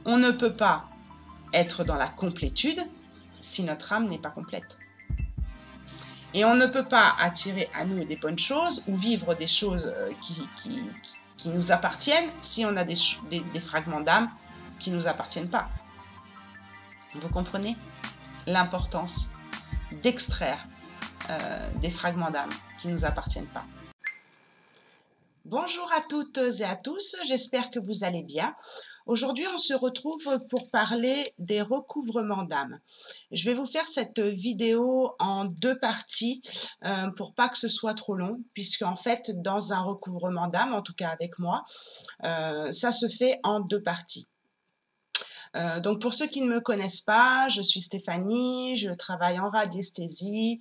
On ne peut pas être dans la complétude si notre âme n'est pas complète. Et on ne peut pas attirer à nous des bonnes choses ou vivre des choses qui nous appartiennent si on a des fragments d'âme qui ne nous appartiennent pas. Vous comprenez l'importance d'extraire des fragments d'âme qui ne nous appartiennent pas. Bonjour à toutes et à tous, j'espère que vous allez bien. Aujourd'hui, on se retrouve pour parler des recouvrements d'âme. Je vais vous faire cette vidéo en deux parties pour pas que ce soit trop long, puisque en fait, dans un recouvrement d'âme, en tout cas avec moi, ça se fait en deux parties. Donc pour ceux qui ne me connaissent pas, je suis Stéphanie, je travaille en radiesthésie,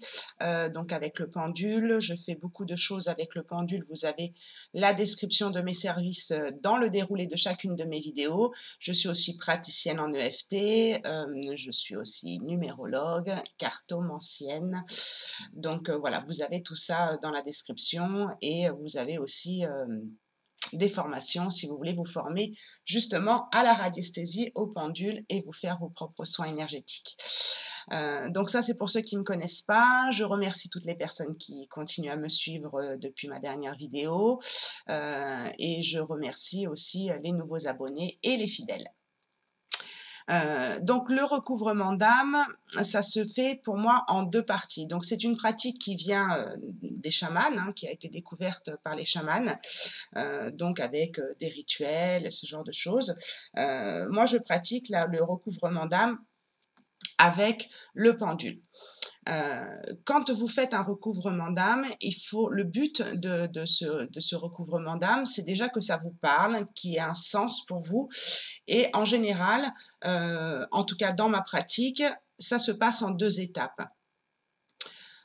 donc avec le pendule, je fais beaucoup de choses avec le pendule. Vous avez la description de mes services dans le déroulé de chacune de mes vidéos. Je suis aussi praticienne en EFT, je suis aussi numérologue, cartomancienne. Donc voilà, vous avez tout ça dans la description et vous avez aussi des formations si vous voulez vous former justement à la radiesthésie, au pendule et vous faire vos propres soins énergétiques. Donc ça, c'est pour ceux qui ne me connaissent pas. Je remercie toutes les personnes qui continuent à me suivre depuis ma dernière vidéo et je remercie aussi les nouveaux abonnés et les fidèles. Donc le recouvrement d'âme, ça se fait pour moi en deux parties. Donc c'est une pratique qui vient des chamans, hein, qui a été découverte par les chamans, donc avec des rituels, ce genre de choses. Moi je pratique le recouvrement d'âme avec le pendule. Quand vous faites un recouvrement d'âme, le but de ce recouvrement d'âme, c'est déjà que ça vous parle, qu'il y ait un sens pour vous. Et en général, en tout cas dans ma pratique, ça se passe en deux étapes.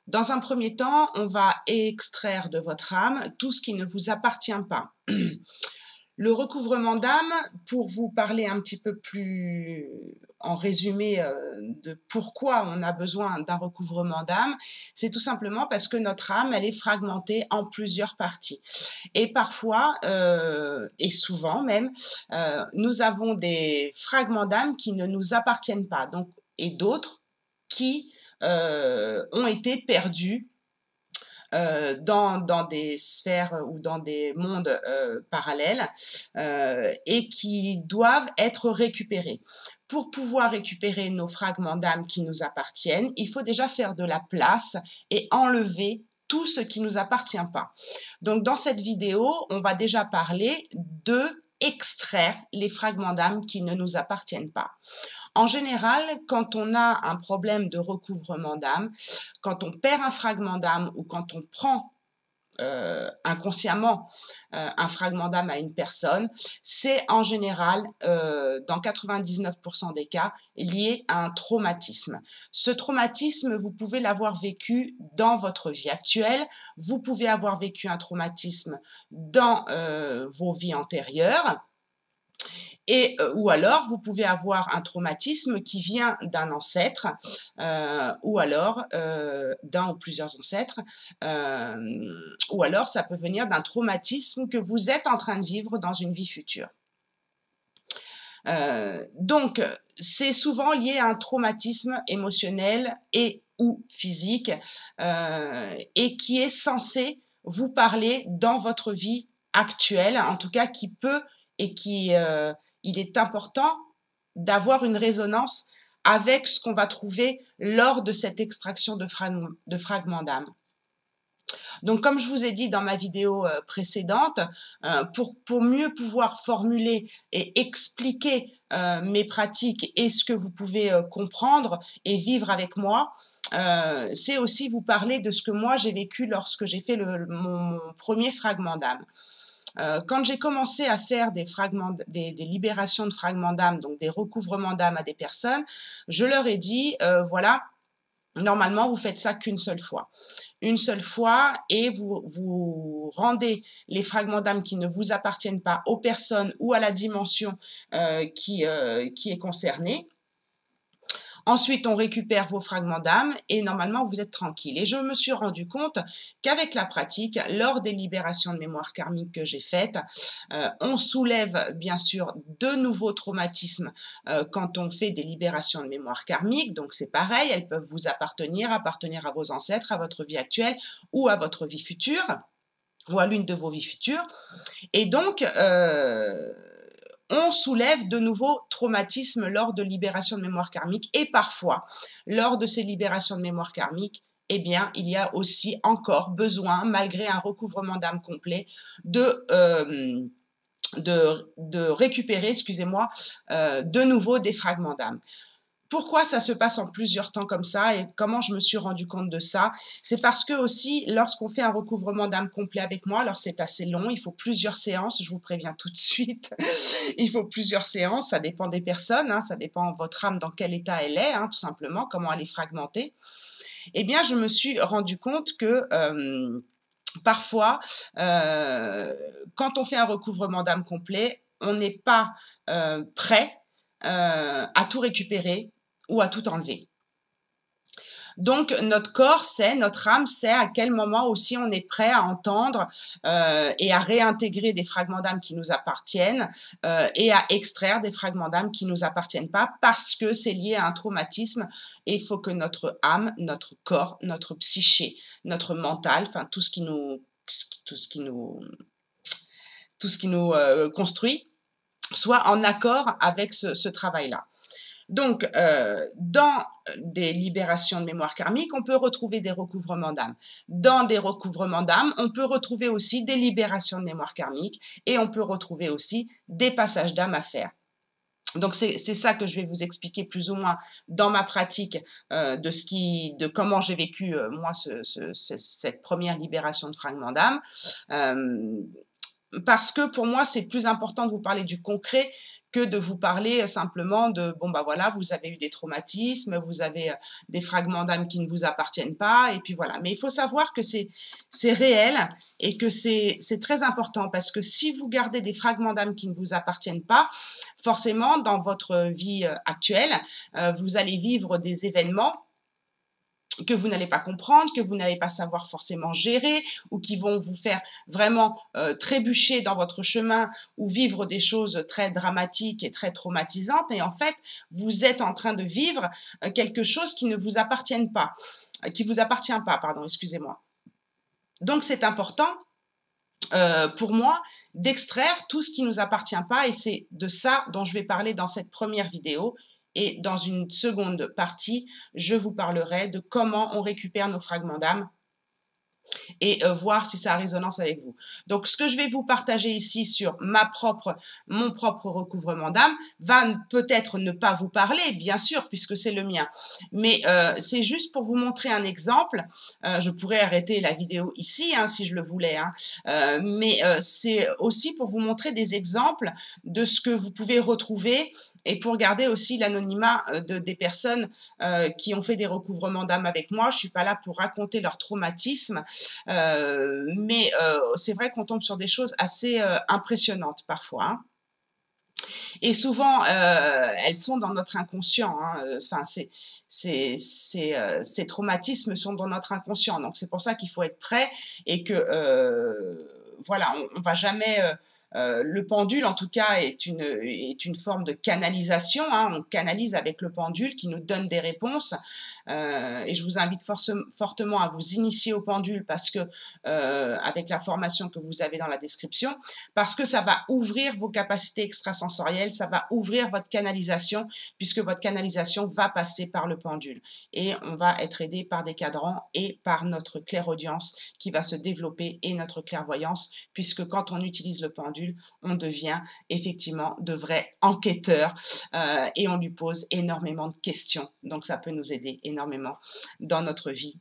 Dans un premier temps, on va extraire de votre âme tout ce qui ne vous appartient pas. Le recouvrement d'âme, pour vous parler un petit peu plus en résumé de pourquoi on a besoin d'un recouvrement d'âme, c'est tout simplement parce que notre âme, elle est fragmentée en plusieurs parties. Et parfois, et souvent même, nous avons des fragments d'âme qui ne nous appartiennent pas, donc, et d'autres qui ont été perdus dans des sphères ou dans des mondes parallèles et qui doivent être récupérés. Pour pouvoir récupérer nos fragments d'âme qui nous appartiennent, il faut déjà faire de la place et enlever tout ce qui ne nous appartient pas. Donc dans cette vidéo, on va déjà parler de extraire les fragments d'âme qui ne nous appartiennent pas. En général, quand on a un problème de recouvrement d'âme, quand on perd un fragment d'âme ou quand on prend inconsciemment un fragment d'âme à une personne, c'est en général, dans 99% des cas, lié à un traumatisme. Ce traumatisme, vous pouvez l'avoir vécu dans votre vie actuelle, vous pouvez avoir vécu un traumatisme dans vos vies antérieures, et ou alors vous pouvez avoir un traumatisme qui vient d'un ancêtre ou alors d'un ou plusieurs ancêtres ou alors ça peut venir d'un traumatisme que vous êtes en train de vivre dans une vie future. Donc c'est souvent lié à un traumatisme émotionnel et ou physique et qui est censé vous parler dans votre vie actuelle, en tout cas qui peut et qui il est important d'avoir une résonance avec ce qu'on va trouver lors de cette extraction de fragments d'âme. Donc, comme je vous ai dit dans ma vidéo précédente, pour mieux pouvoir formuler et expliquer mes pratiques et ce que vous pouvez comprendre et vivre avec moi, c'est aussi vous parler de ce que moi j'ai vécu lorsque j'ai fait mon premier fragment d'âme. Quand j'ai commencé à faire des libérations de fragments d'âme, donc des recouvrements d'âme à des personnes, je leur ai dit, voilà, normalement, vous faites ça qu'une seule fois. Une seule fois et vous rendez les fragments d'âme qui ne vous appartiennent pas aux personnes ou à la dimension qui est concernée. Ensuite, on récupère vos fragments d'âme et normalement, vous êtes tranquille. Et je me suis rendu compte qu'avec la pratique, lors des libérations de mémoire karmique que j'ai faites, on soulève bien sûr de nouveaux traumatismes quand on fait des libérations de mémoire karmique. Donc, c'est pareil, elles peuvent vous appartenir à vos ancêtres, à votre vie actuelle ou à votre vie future ou à l'une de vos vies futures. Et donc, on soulève de nouveaux traumatismes lors de libération de mémoire karmique et parfois, lors de ces libérations de mémoire karmique, eh bien, il y a aussi encore besoin, malgré un recouvrement d'âme complet, de récupérer, excusez-moi, de nouveau des fragments d'âme. Pourquoi ça se passe en plusieurs temps comme ça et comment je me suis rendu compte de ça? C'est parce que aussi, lorsqu'on fait un recouvrement d'âme complet avec moi, alors c'est assez long, il faut plusieurs séances, je vous préviens tout de suite, il faut plusieurs séances, ça dépend des personnes, hein, ça dépend de votre âme, dans quel état elle est, hein, tout simplement, comment elle est fragmentée. Eh bien, je me suis rendu compte que parfois, quand on fait un recouvrement d'âme complet, on n'est pas prêt à tout récupérer ou à tout enlever. Donc, notre corps sait, notre âme sait à quel moment aussi on est prêt à entendre et à réintégrer des fragments d'âme qui nous appartiennent et à extraire des fragments d'âme qui ne nous appartiennent pas parce que c'est lié à un traumatisme et il faut que notre âme, notre corps, notre psyché, notre mental, enfin tout ce qui nous, construit, soit en accord avec ce travail-là. Donc, dans des libérations de mémoire karmique, on peut retrouver des recouvrements d'âme. Dans des recouvrements d'âme, on peut retrouver aussi des libérations de mémoire karmique et on peut retrouver aussi des passages d'âme à faire. Donc, c'est ça que je vais vous expliquer plus ou moins dans ma pratique de comment j'ai vécu, moi, cette première libération de fragments d'âme. Parce que pour moi, c'est plus important de vous parler du concret que de vous parler simplement de bon bah voilà, vous avez eu des traumatismes, vous avez des fragments d'âme qui ne vous appartiennent pas, et puis voilà. Mais il faut savoir que c'est réel et que c'est très important parce que si vous gardez des fragments d'âme qui ne vous appartiennent pas, forcément dans votre vie actuelle, vous allez vivre des événements que vous n'allez pas comprendre, que vous n'allez pas savoir forcément gérer ou qui vont vous faire vraiment trébucher dans votre chemin ou vivre des choses très dramatiques et très traumatisantes. Et en fait, vous êtes en train de vivre quelque chose qui ne vous appartient pas, pardon, excusez-moi. Donc, c'est important pour moi d'extraire tout ce qui ne nous appartient pas et c'est de ça dont je vais parler dans cette première vidéo. Et dans une seconde partie, je vous parlerai de comment on récupère nos fragments d'âme et voir si ça a résonance avec vous. Donc, ce que je vais vous partager ici sur mon propre recouvrement d'âme va peut-être ne pas vous parler, bien sûr, puisque c'est le mien. Mais c'est juste pour vous montrer un exemple. Je pourrais arrêter la vidéo ici, hein, si je le voulais. Hein. Mais c'est aussi pour vous montrer des exemples de ce que vous pouvez retrouver et pour garder aussi l'anonymat des personnes qui ont fait des recouvrements d'âme avec moi. Je ne suis pas là pour raconter leur traumatisme, mais c'est vrai qu'on tombe sur des choses assez impressionnantes parfois. Hein. Et souvent, elles sont dans notre inconscient. Hein. Enfin, ces traumatismes sont dans notre inconscient. Donc, c'est pour ça qu'il faut être prêt et que, voilà, on ne va jamais... le pendule, en tout cas, est une forme de canalisation. Hein. On canalise avec le pendule qui nous donne des réponses. Et je vous invite fortement à vous initier au pendule parce que, avec la formation que vous avez dans la description, parce que ça va ouvrir vos capacités extrasensorielles, ça va ouvrir votre canalisation, puisque votre canalisation va passer par le pendule. Et on va être aidé par des cadrans et par notre clairaudience qui va se développer et notre clairvoyance, puisque quand on utilise le pendule, on devient effectivement de vrais enquêteurs et on lui pose énormément de questions. Donc, ça peut nous aider énormément dans notre vie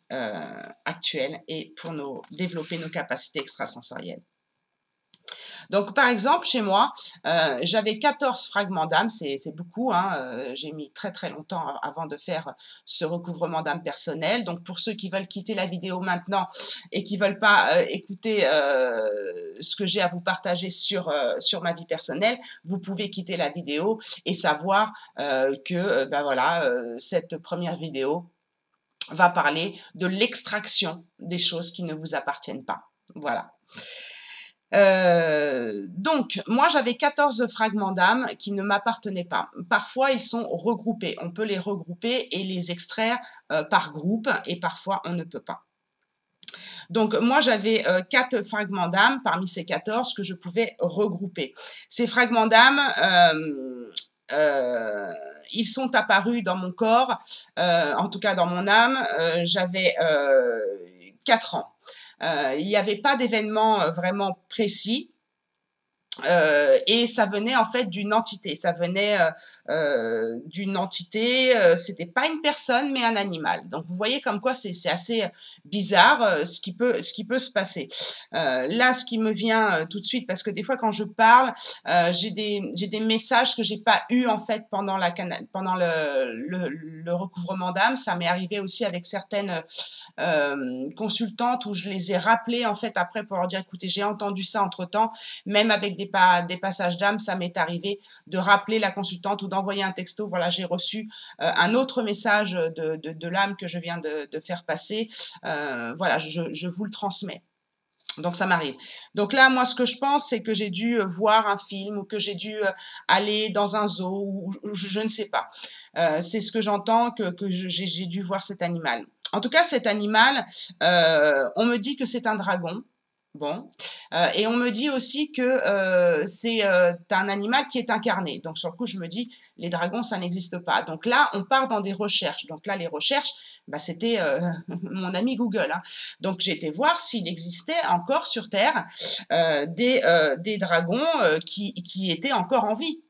actuelle et pour développer nos capacités extrasensorielles. Donc, par exemple, chez moi, j'avais 14 fragments d'âme, c'est beaucoup, hein, j'ai mis très, très longtemps avant de faire ce recouvrement d'âme personnel. Donc, pour ceux qui veulent quitter la vidéo maintenant et qui veulent pas écouter ce que j'ai à vous partager sur ma vie personnelle, vous pouvez quitter la vidéo et savoir que, ben voilà, cette première vidéo va parler de l'extraction des choses qui ne vous appartiennent pas. Voilà. Donc, moi, j'avais 14 fragments d'âme qui ne m'appartenaient pas. Parfois, ils sont regroupés. On peut les regrouper et les extraire par groupe, et parfois, on ne peut pas. Donc, moi, j'avais 4 fragments d'âme parmi ces 14 que je pouvais regrouper. Ces fragments d'âme, ils sont apparus dans mon corps, en tout cas dans mon âme, j'avais 4 ans. Il n'y avait pas d'événement vraiment précis. Et ça venait en fait d'une entité, c'était pas une personne mais un animal. Donc vous voyez comme quoi c'est assez bizarre ce qui peut se passer. Là, ce qui me vient tout de suite, parce que des fois quand je parle, j'ai des messages que j'ai pas eu en fait pendant le recouvrement d'âme. Ça m'est arrivé aussi avec certaines consultantes où je les ai rappelées en fait après pour leur dire écoutez, j'ai entendu ça entre temps, même avec des passages d'âme, ça m'est arrivé de rappeler la consultante ou d'envoyer un texto, voilà, j'ai reçu un autre message de l'âme que je viens de faire passer, voilà, je vous le transmets. Donc ça m'arrive. Donc là, moi, ce que je pense, c'est que j'ai dû voir un film ou que j'ai dû aller dans un zoo ou je ne sais pas. C'est ce que j'entends, que j'ai dû voir cet animal. En tout cas, cet animal, on me dit que c'est un dragon. Bon, et on me dit aussi que c'est un animal qui est incarné. Donc sur le coup, je me dis, les dragons, ça n'existe pas. Donc là, on part dans des recherches. Donc là, les recherches, bah, c'était mon ami Google, hein. Donc j'ai été voir s'il existait encore sur Terre des dragons qui étaient encore en vie.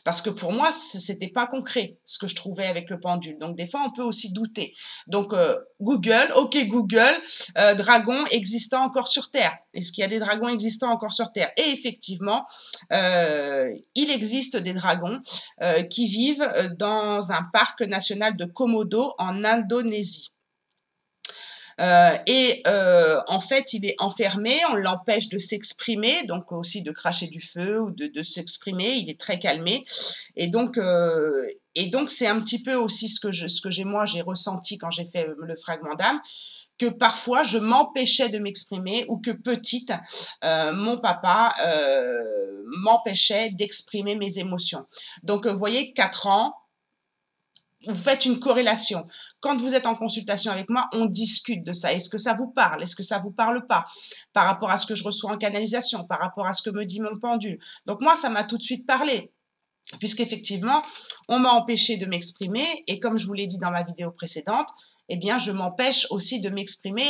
Parce que pour moi, c'était pas concret, ce que je trouvais avec le pendule. Donc, des fois, on peut aussi douter. Donc, Google, OK Google, dragons existants encore sur Terre. Est-ce qu'il y a des dragons existants encore sur Terre? Et effectivement, il existe des dragons qui vivent dans un parc national de Komodo en Indonésie. En fait, il est enfermé, on l'empêche de s'exprimer, donc aussi de cracher du feu ou de s'exprimer. Il est très calmé, et donc c'est un petit peu aussi ce que j'ai ressenti quand j'ai fait le fragment d'âme, que parfois je m'empêchais de m'exprimer, ou que petite, mon papa m'empêchait d'exprimer mes émotions. Donc, vous voyez, 4 ans. Vous faites une corrélation. Quand vous êtes en consultation avec moi, on discute de ça. Est-ce que ça vous parle? Est-ce que ça vous parle pas? Par rapport à ce que je reçois en canalisation, par rapport à ce que me dit mon pendule. Donc moi, ça m'a tout de suite parlé, puisqu'effectivement, on m'a empêché de m'exprimer, et comme je vous l'ai dit dans ma vidéo précédente, eh bien, je m'empêche aussi de m'exprimer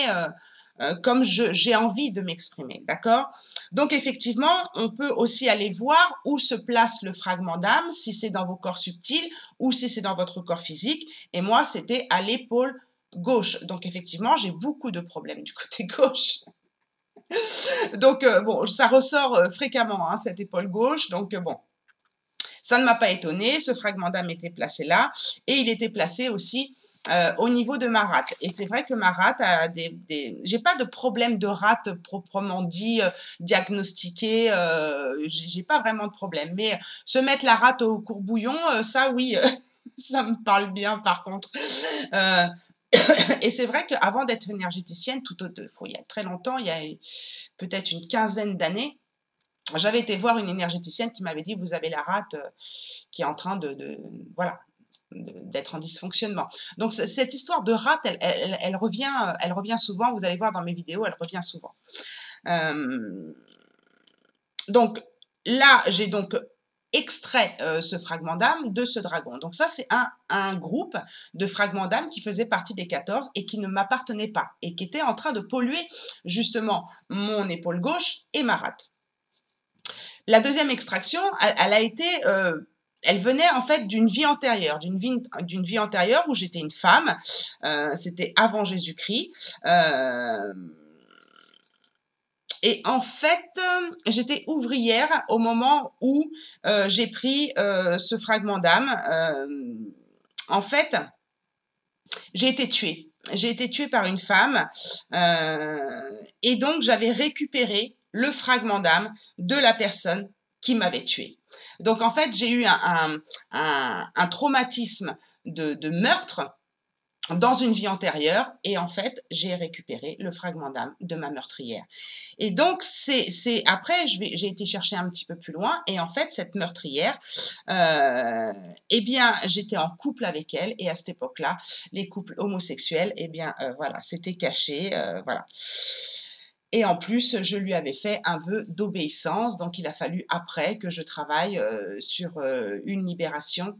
comme j'ai envie de m'exprimer, d'accord? Donc effectivement, on peut aussi aller voir où se place le fragment d'âme, si c'est dans vos corps subtils ou si c'est dans votre corps physique. Et moi, c'était à l'épaule gauche. Donc effectivement, j'ai beaucoup de problèmes du côté gauche. Donc bon, ça ressort fréquemment, hein, cette épaule gauche. Donc bon, ça ne m'a pas étonnée. Ce fragment d'âme était placé là, et il était placé aussi au niveau de ma rate. Et c'est vrai que ma rate a j'ai pas de problème de rate proprement dit, diagnostiqué, j'ai pas vraiment de problème. Mais se mettre la rate au courbouillon, ça oui, ça me parle bien par contre. Et c'est vrai qu'avant d'être énergéticienne, il y a très longtemps, il y a peut-être une quinzaine d'années, j'avais été voir une énergéticienne qui m'avait dit: vous avez la rate qui est en train voilà, d'être en dysfonctionnement. Donc cette histoire de rate, elle revient souvent. Vous allez voir dans mes vidéos, elle revient souvent. Donc là, j'ai donc extrait ce fragment d'âme de ce dragon. Donc ça, c'est un groupe de fragments d'âme qui faisait partie des 14 et qui ne m'appartenait pas, et qui était en train de polluer justement mon épaule gauche et ma rate. La deuxième extraction, elle venait en fait d'une vie antérieure, d'une vie antérieure où j'étais une femme. C'était avant Jésus-Christ. Et en fait, j'étais ouvrière au moment où j'ai pris ce fragment d'âme. En fait, j'ai été tuée. J'ai été tuée par une femme et donc j'avais récupéré le fragment d'âme de la personne qui m'avait tuée. Donc en fait, j'ai eu un traumatisme de meurtre dans une vie antérieure et en fait, j'ai récupéré le fragment d'âme de ma meurtrière. Et donc, après, j'ai été chercher un petit peu plus loin et en fait, cette meurtrière, eh bien, j'étais en couple avec elle et à cette époque-là, les couples homosexuels, eh bien, voilà, c'était caché, voilà. Et en plus, je lui avais fait un vœu d'obéissance, donc il a fallu après que je travaille sur une libération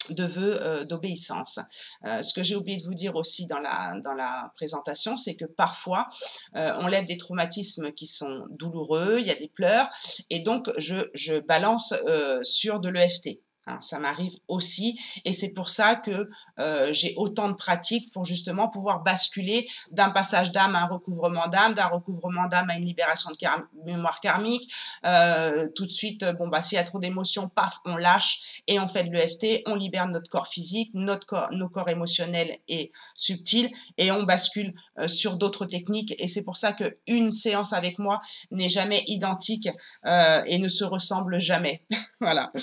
de vœux d'obéissance. Ce que j'ai oublié de vous dire aussi dans la présentation, c'est que parfois, on lève des traumatismes qui sont douloureux, il y a des pleurs, et donc je balance sur de l'EFT. Hein, ça m'arrive aussi et c'est pour ça que j'ai autant de pratiques pour justement pouvoir basculer d'un passage d'âme à un recouvrement d'âme, d'un recouvrement d'âme à une libération de mémoire karmique. Tout de suite, bon, bah, s'il y a trop d'émotions, paf, on lâche et on fait de l'EFT, on libère notre corps physique, nos corps émotionnels et subtils et on bascule sur d'autres techniques. Et c'est pour ça qu'une séance avec moi n'est jamais identique et ne se ressemble jamais. Voilà.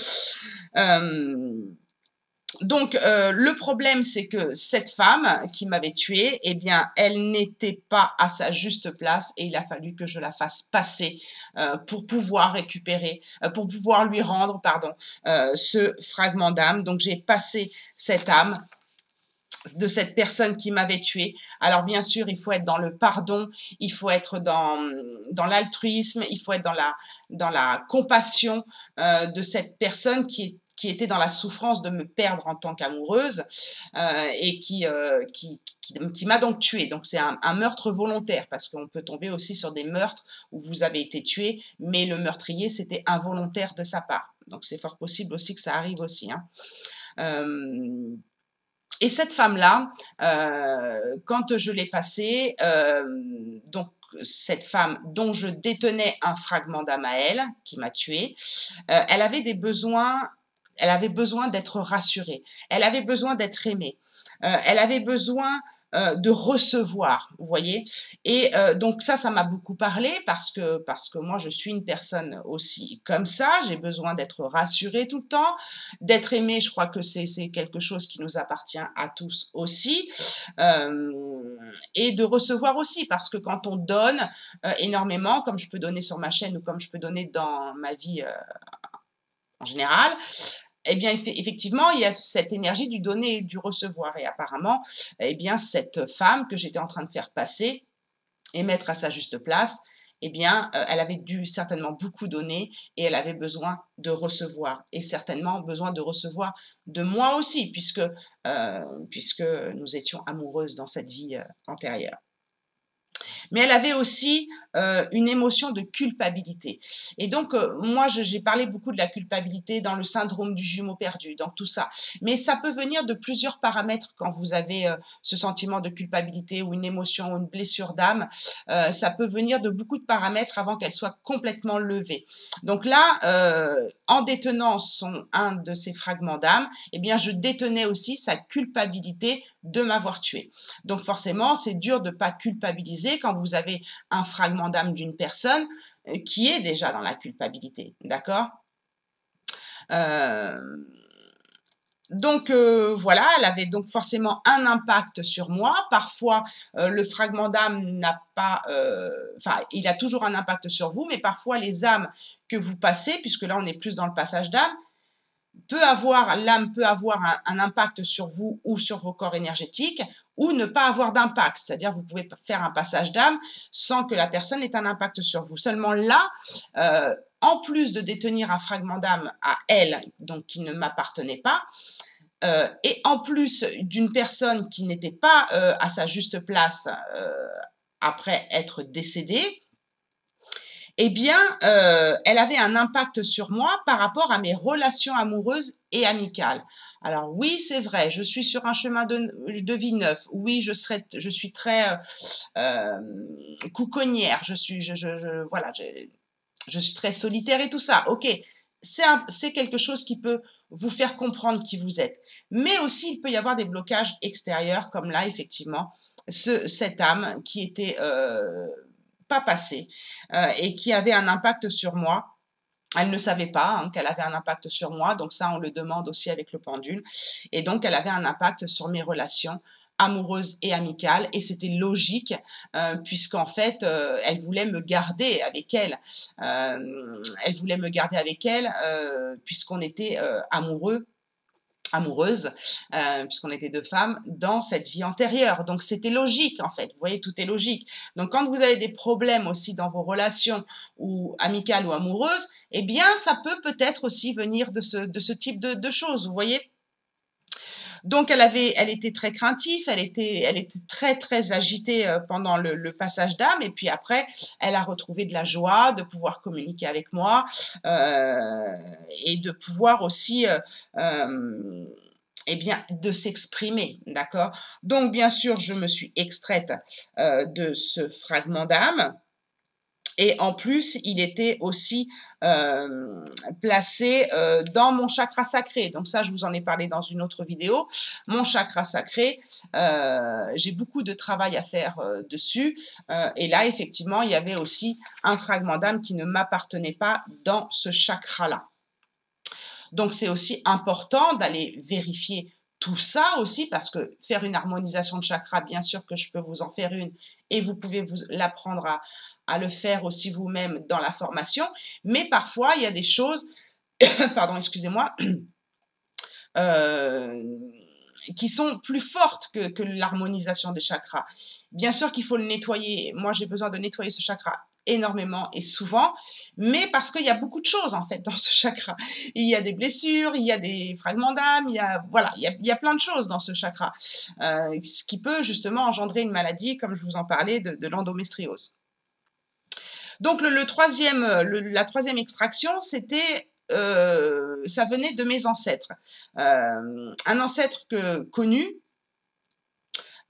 Donc, le problème, c'est que cette femme qui m'avait tuée, eh bien, elle n'était pas à sa juste place et il a fallu que je la fasse passer pour pouvoir récupérer, pour pouvoir lui rendre, pardon, ce fragment d'âme. Donc, j'ai passé cette âme de cette personne qui m'avait tuée. Alors bien sûr, il faut être dans le pardon, il faut être dans l'altruisme, il faut être dans la compassion de cette personne qui était dans la souffrance de me perdre en tant qu'amoureuse et qui m'a donc tuée. Donc c'est un meurtre volontaire parce qu'on peut tomber aussi sur des meurtres où vous avez été tué, mais le meurtrier, c'était involontaire de sa part. Donc c'est fort possible aussi que ça arrive aussi. Hein. Et cette femme-là, quand je l'ai passée, donc cette femme dont je détenais un fragment d'âme à elle, qui m'a tuée, elle avait des besoins, elle avait besoin d'être rassurée, elle avait besoin d'être aimée, elle avait besoin de recevoir, vous voyez. Et donc ça m'a beaucoup parlé parce que moi je suis une personne aussi comme ça, j'ai besoin d'être rassurée tout le temps, d'être aimée, je crois que c'est quelque chose qui nous appartient à tous aussi, et de recevoir aussi parce que quand on donne énormément, comme je peux donner sur ma chaîne ou comme je peux donner dans ma vie en général, eh bien, effectivement, il y a cette énergie du donner et du recevoir. Et apparemment, eh bien, cette femme que j'étais en train de faire passer et mettre à sa juste place, eh bien, elle avait dû certainement beaucoup donner et elle avait besoin de recevoir. Et certainement besoin de recevoir de moi aussi, puisque nous étions amoureuses dans cette vie antérieure. Mais elle avait aussi une émotion de culpabilité. Et donc, moi, j'ai parlé beaucoup de la culpabilité dans le syndrome du jumeau perdu, dans tout ça. Mais ça peut venir de plusieurs paramètres quand vous avez ce sentiment de culpabilité ou une émotion ou une blessure d'âme. Ça peut venir de beaucoup de paramètres avant qu'elle soit complètement levée. Donc là, en détenant un de ces fragments d'âme, eh bien, je détenais aussi sa culpabilité de m'avoir tué. Donc forcément, c'est dur de ne pas culpabiliser quand vous avez un fragment d'âme d'une personne qui est déjà dans la culpabilité, d'accord? Donc voilà, elle avait donc forcément un impact sur moi. Parfois, le fragment d'âme n'a pas, enfin, il a toujours un impact sur vous, mais parfois les âmes que vous passez, puisque là on est plus dans le passage d'âme, l'âme peut avoir un impact sur vous ou sur vos corps énergétiques ou ne pas avoir d'impact. C'est-à-dire, vous pouvez faire un passage d'âme sans que la personne ait un impact sur vous. Seulement là, en plus de détenir un fragment d'âme à elle, donc qui ne m'appartenait pas, et en plus d'une personne qui n'était pas à sa juste place après être décédée, eh bien, elle avait un impact sur moi par rapport à mes relations amoureuses et amicales. Alors oui, c'est vrai, je suis sur un chemin de vie neuf. Oui, je suis très couconnière. Voilà, je suis très solitaire et tout ça. Ok, c'est quelque chose qui peut vous faire comprendre qui vous êtes. Mais aussi, il peut y avoir des blocages extérieurs, comme là, effectivement, cette âme qui était pas passée et qui avait un impact sur moi. Elle ne savait pas hein, qu'elle avait un impact sur moi, donc ça, on le demande aussi avec le pendule. Et donc, elle avait un impact sur mes relations amoureuses et amicales, et c'était logique, puisqu'en fait, elle voulait me garder avec elle. Elle voulait me garder avec elle, puisqu'on était amoureuses, puisqu'on était deux femmes, dans cette vie antérieure. Donc, c'était logique, en fait. Vous voyez, tout est logique. Donc, quand vous avez des problèmes aussi dans vos relations ou amicales ou amoureuses, eh bien, ça peut-être aussi venir de ce type de choses, vous voyez. Donc, elle était très craintive, elle était très, très agitée pendant le passage d'âme. Et puis après, elle a retrouvé de la joie de pouvoir communiquer avec moi et de pouvoir aussi, eh bien, de s'exprimer, d'accord. Donc, bien sûr, je me suis extraite de ce fragment d'âme. Et en plus, il était aussi placé dans mon chakra sacré. Donc ça, je vous en ai parlé dans une autre vidéo. Mon chakra sacré, j'ai beaucoup de travail à faire dessus. Et là, effectivement, il y avait aussi un fragment d'âme qui ne m'appartenait pas dans ce chakra-là. Donc, c'est aussi important d'aller vérifier tout ça aussi, parce que faire une harmonisation de chakra, bien sûr que je peux vous en faire une, et vous pouvez vous l'apprendre à le faire aussi vous-même dans la formation. Mais parfois, il y a des choses, pardon, excusez-moi, qui sont plus fortes que l'harmonisation des chakras. Bien sûr qu'il faut le nettoyer. Moi, j'ai besoin de nettoyer ce chakra énormément et souvent, mais parce qu'il y a beaucoup de choses en fait dans ce chakra. Il y a des blessures, il y a des fragments d'âme, voilà, il y a plein de choses dans ce chakra, ce qui peut justement engendrer une maladie, comme je vous en parlais, de l'endométriose. Donc la troisième extraction, c'était ça venait de mes ancêtres. Un ancêtre connu,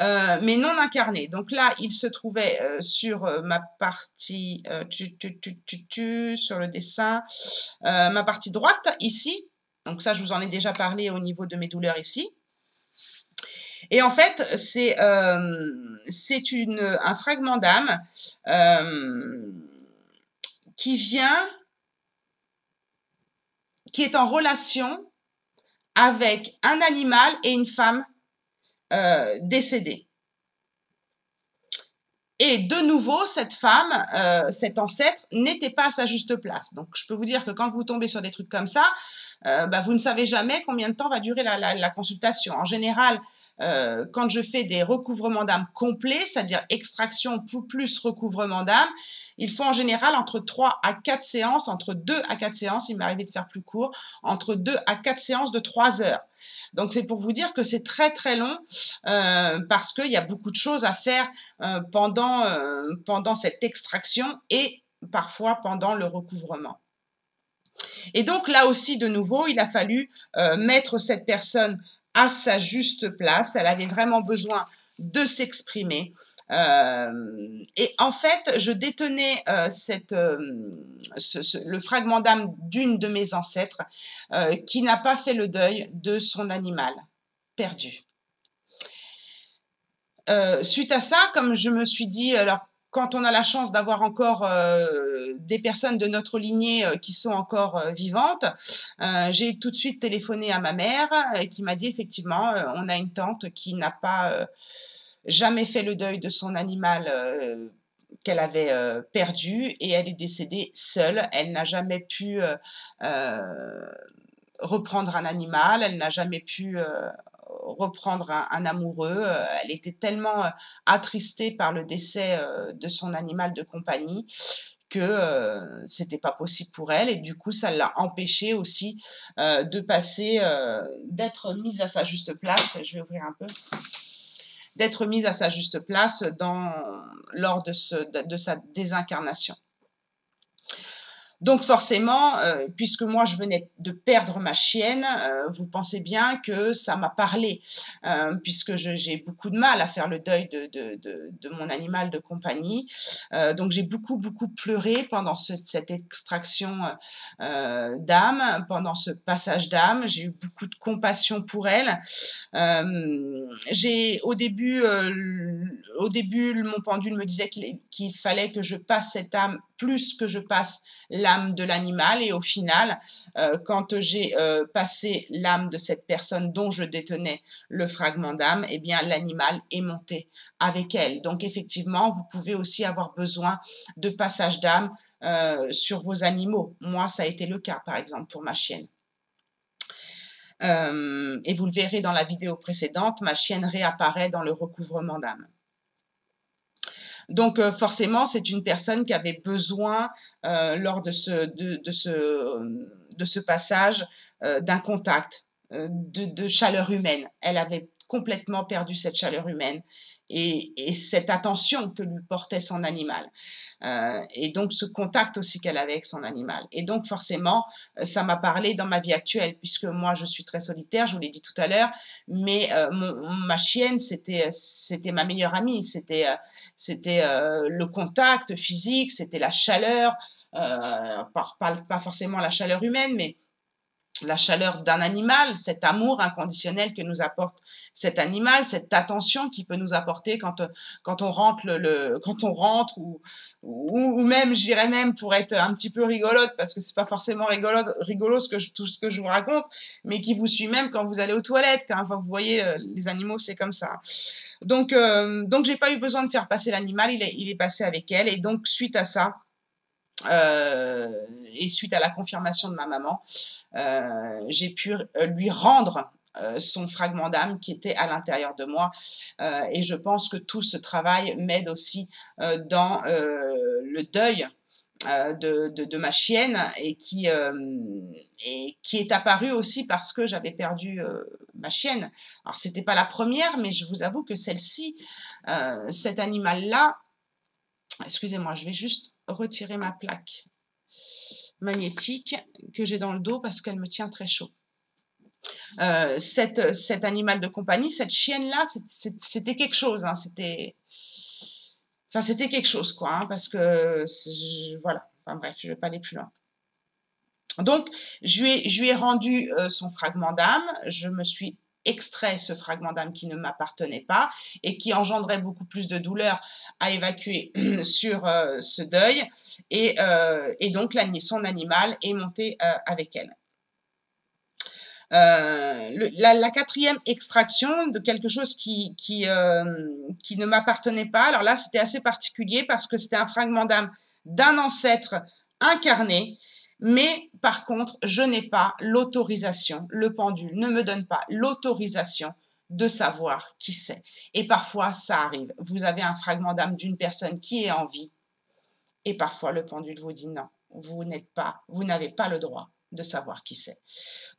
mais non incarné. Donc là, il se trouvait sur ma partie, sur le dessin, ma partie droite, ici. Donc ça, je vous en ai déjà parlé au niveau de mes douleurs ici. Et en fait, c'est un fragment d'âme qui est en relation avec un animal et une femme décédée. Et de nouveau, cette femme, cet ancêtre, n'était pas à sa juste place. Donc, je peux vous dire que quand vous tombez sur des trucs comme ça, vous ne savez jamais combien de temps va durer la consultation. En général, quand je fais des recouvrements d'âme complets, c'est-à-dire extraction plus recouvrement d'âme, il faut en général entre 3 à 4 séances, entre 2 à 4 séances, il m'est arrivé de faire plus court, entre 2 à 4 séances de 3 heures. Donc, c'est pour vous dire que c'est très, très long parce qu'il y a beaucoup de choses à faire pendant cette extraction et parfois pendant le recouvrement. Et donc, là aussi, de nouveau, il a fallu mettre cette personne à sa juste place. Elle avait vraiment besoin de s'exprimer. Et en fait, je détenais le fragment d'âme d'une de mes ancêtres qui n'a pas fait le deuil de son animal perdu. Suite à ça, comme je me suis dit, alors quand on a la chance d'avoir encore des personnes de notre lignée qui sont encore vivantes, j'ai tout de suite téléphoné à ma mère qui m'a dit effectivement, on a une tante qui n'a pas jamais fait le deuil de son animal qu'elle avait perdu et elle est décédée seule. Elle n'a jamais pu reprendre un animal, elle n'a jamais pu reprendre un amoureux. Elle était tellement attristée par le décès de son animal de compagnie que c'était pas possible pour elle et du coup ça l'a empêchée aussi de passer, d'être mise à sa juste place. Je vais ouvrir un peu. D'être mise à sa juste place lors de sa désincarnation. Donc forcément, puisque moi je venais de perdre ma chienne, vous pensez bien que ça m'a parlé, puisque j'ai beaucoup de mal à faire le deuil de mon animal de compagnie. Donc j'ai beaucoup, beaucoup pleuré pendant cette extraction d'âme, pendant ce passage d'âme. J'ai eu beaucoup de compassion pour elle. Au début, mon pendule me disait qu'il fallait que je passe cette âme plus que je passe l'âme de l'animal. Et au final, quand j'ai passé l'âme de cette personne dont je détenais le fragment d'âme, eh bien, l'animal est monté avec elle. Donc, effectivement, vous pouvez aussi avoir besoin de passage d'âme sur vos animaux. Moi, ça a été le cas, par exemple, pour ma chienne. Et vous le verrez dans la vidéo précédente, ma chienne réapparaît dans le recouvrement d'âme. Donc forcément, c'est une personne qui avait besoin, lors de ce passage, d'un contact, de chaleur humaine. Elle avait complètement perdu cette chaleur humaine et cette attention que lui portait son animal. Et donc ce contact aussi qu'elle avait avec son animal. Et donc forcément, ça m'a parlé dans ma vie actuelle, puisque moi je suis très solitaire, je vous l'ai dit tout à l'heure, mais ma chienne, c'était ma meilleure amie, c'était le contact physique, c'était la chaleur, pas forcément la chaleur humaine, mais la chaleur d'un animal, cet amour inconditionnel que nous apporte cet animal, cette attention qu'il peut nous apporter quand on rentre quand on rentre ou même, je dirais même pour être un petit peu rigolote, parce que c'est pas forcément rigolo tout ce que je vous raconte, mais qui vous suit même quand vous allez aux toilettes, quand vous voyez les animaux, c'est comme ça. Donc j'ai pas eu besoin de faire passer l'animal, il est passé avec elle, et donc suite à ça, et suite à la confirmation de ma maman, j'ai pu lui rendre son fragment d'âme qui était à l'intérieur de moi. Et je pense que tout ce travail m'aide aussi dans le deuil de ma chienne et qui est apparu aussi parce que j'avais perdu ma chienne. Alors, c'était pas la première, mais je vous avoue que celle-ci, cet animal-là, excusez-moi, je vais juste retirer ma plaque magnétique que j'ai dans le dos parce qu'elle me tient très chaud. Cet animal de compagnie, cette chienne-là, c'était quelque chose. Hein, c'était quelque chose, quoi. Hein, parce que, voilà. Enfin, bref, je ne vais pas aller plus loin. Donc, je lui ai rendu son fragment d'âme. Je me suis extrait ce fragment d'âme qui ne m'appartenait pas et qui engendrait beaucoup plus de douleur à évacuer sur ce deuil. Et donc, son animal est monté avec elle. La quatrième extraction de quelque chose qui ne m'appartenait pas. Alors là, c'était assez particulier parce que c'était un fragment d'âme d'un ancêtre incarné. Mais par contre, je n'ai pas l'autorisation, le pendule ne me donne pas l'autorisation de savoir qui c'est. Et parfois, ça arrive. Vous avez un fragment d'âme d'une personne qui est en vie et parfois le pendule vous dit non, vous n'avez pas le droit de savoir qui c'est.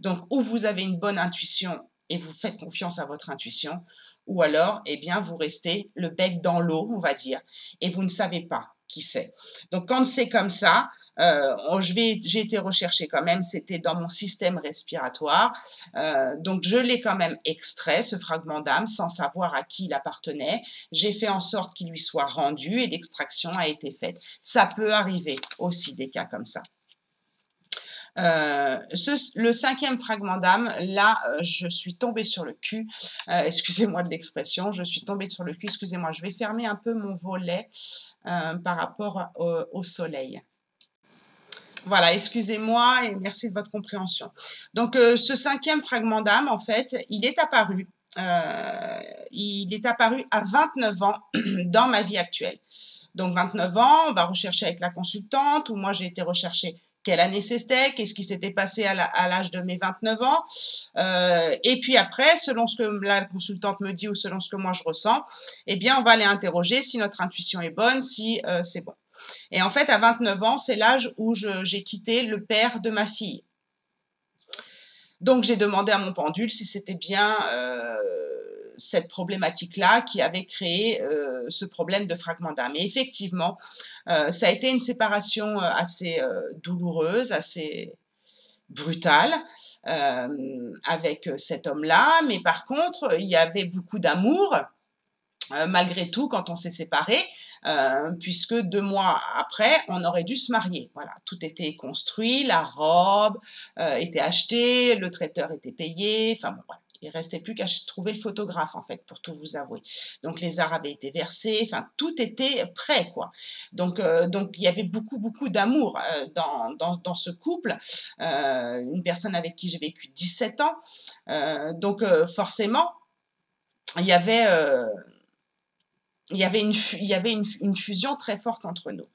Donc, ou vous avez une bonne intuition et vous faites confiance à votre intuition, ou alors, eh bien, vous restez le bec dans l'eau, on va dire, et vous ne savez pas qui c'est. Donc, quand c'est comme ça, j'ai été rechercher quand même, c'était dans mon système respiratoire. Donc, je l'ai quand même extrait, ce fragment d'âme, sans savoir à qui il appartenait. J'ai fait en sorte qu'il lui soit rendu et l'extraction a été faite. Ça peut arriver aussi des cas comme ça. Le cinquième fragment d'âme, là, je suis tombée sur le cul. Excusez-moi de l'expression, je suis tombée sur le cul. Excusez-moi, je vais fermer un peu mon volet par rapport au soleil. Voilà, excusez-moi et merci de votre compréhension. Donc, ce cinquième fragment d'âme, en fait, il est apparu à 29 ans dans ma vie actuelle. Donc, 29 ans, on va rechercher avec la consultante, ou moi, j'ai été rechercher quelle année c'était, qu'est-ce qui s'était passé à l'âge de mes 29 ans. Et puis après, selon ce que la consultante me dit ou selon ce que moi je ressens, eh bien, on va aller interroger si notre intuition est bonne, si c'est bon. Et en fait, à 29 ans, c'est l'âge où j'ai quitté le père de ma fille. Donc, j'ai demandé à mon pendule si c'était bien cette problématique-là qui avait créé ce problème de fragment d'âme. Et effectivement, ça a été une séparation assez douloureuse, assez brutale, avec cet homme-là. Mais par contre, il y avait beaucoup d'amour, malgré tout, quand on s'est séparés, puisque 2 mois après, on aurait dû se marier. Voilà, tout était construit, la robe était achetée, le traiteur était payé, enfin bon, voilà. Il restait plus qu'à trouver le photographe, en fait, pour tout vous avouer. Donc les arts avaient été versés, enfin tout était prêt, quoi. Donc il y avait beaucoup, beaucoup d'amour dans ce couple. Une personne avec qui j'ai vécu 17 ans. Donc forcément, il y avait... il y avait une fusion très forte entre nous.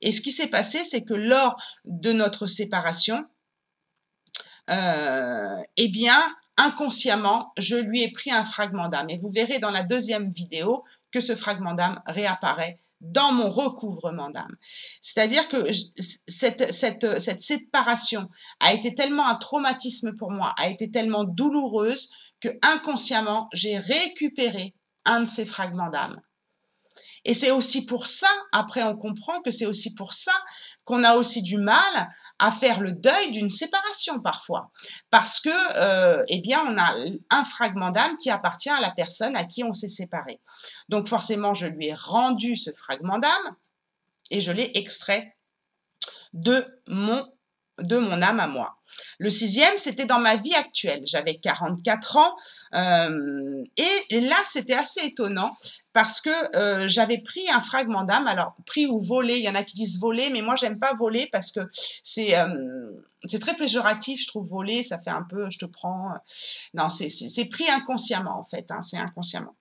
Et ce qui s'est passé, c'est que lors de notre séparation, eh bien, inconsciemment, je lui ai pris un fragment d'âme. Et vous verrez dans la deuxième vidéo que ce fragment d'âme réapparaît dans mon recouvrement d'âme. C'est-à-dire que cette séparation a été tellement un traumatisme pour moi, a été tellement douloureuse que inconsciemment, j'ai récupéré un de ces fragments d'âme. Et c'est aussi pour ça, après on comprend que c'est aussi pour ça qu'on a aussi du mal à faire le deuil d'une séparation parfois. Parce que, eh bien, on a un fragment d'âme qui appartient à la personne à qui on s'est séparé. Donc forcément, je lui ai rendu ce fragment d'âme et je l'ai extrait de mon âme à moi. Le 6e, c'était dans ma vie actuelle. J'avais 44 ans et là, c'était assez étonnant parce que j'avais pris un fragment d'âme. Alors, pris ou volé, il y en a qui disent voler, mais moi, j'aime pas voler parce que c'est très péjoratif, je trouve, voler, ça fait un peu, je te prends... Non, c'est pris inconsciemment, en fait, hein, c'est inconsciemment.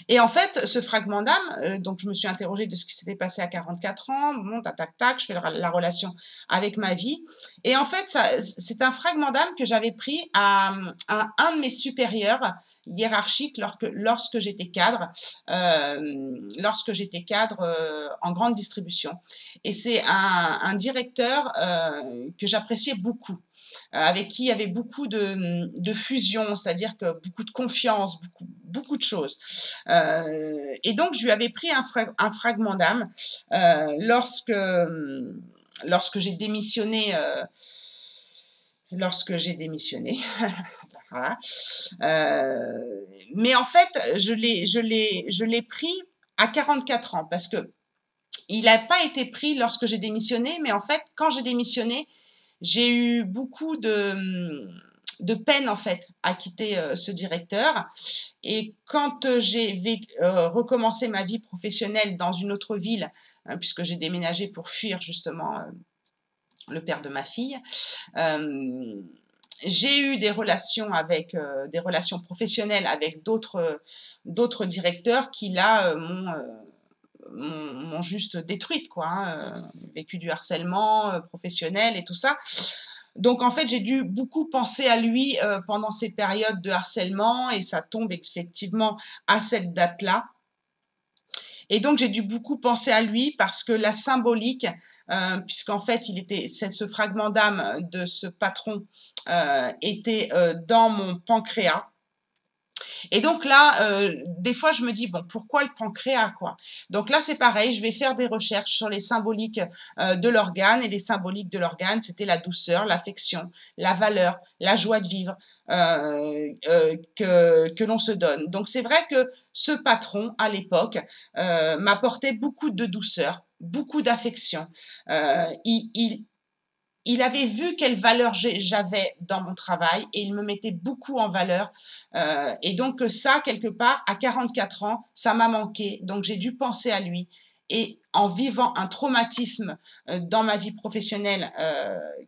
Et en fait, ce fragment d'âme, donc je me suis interrogée de ce qui s'était passé à 44 ans, bon, tac, tac, tac, je fais la relation avec ma vie. Et en fait, c'est un fragment d'âme que j'avais pris à un de mes supérieurs hiérarchiques lorsque j'étais cadre, en grande distribution. Et c'est un directeur que j'appréciais beaucoup, avec qui il y avait beaucoup de fusion, c'est-à-dire que beaucoup de confiance, beaucoup de choses. Et donc, je lui avais pris un fragment d'âme lorsque j'ai démissionné. Voilà. Mais en fait, je l'ai pris à 44 ans parce que il n'a pas été pris lorsque j'ai démissionné, mais en fait, quand j'ai démissionné, j'ai eu beaucoup de peine en fait à quitter ce directeur. Et quand j'ai recommencé ma vie professionnelle dans une autre ville, puisque j'ai déménagé pour fuir justement le père de ma fille, j'ai eu des relations professionnelles avec d'autres directeurs qui là m'ont juste détruite, quoi, hein, vécu du harcèlement professionnel et tout ça. Donc en fait, j'ai dû beaucoup penser à lui pendant ces périodes de harcèlement et ça tombe effectivement à cette date-là. Et donc j'ai dû beaucoup penser à lui parce que la symbolique, puisqu'en fait ce fragment d'âme de ce patron était dans mon pancréas. Et donc là, des fois, je me dis, bon, pourquoi le pancréas, quoi? Donc là, c'est pareil, je vais faire des recherches sur les symboliques de l'organe. Et les symboliques de l'organe, c'était la douceur, l'affection, la valeur, la joie de vivre que l'on se donne. Donc c'est vrai que ce patron, à l'époque, m'apportait beaucoup de douceur, beaucoup d'affection. Il avait vu quelle valeur j'avais dans mon travail et il me mettait beaucoup en valeur. Et donc ça, quelque part, à 44 ans, ça m'a manqué. Donc j'ai dû penser à lui. Et en vivant un traumatisme dans ma vie professionnelle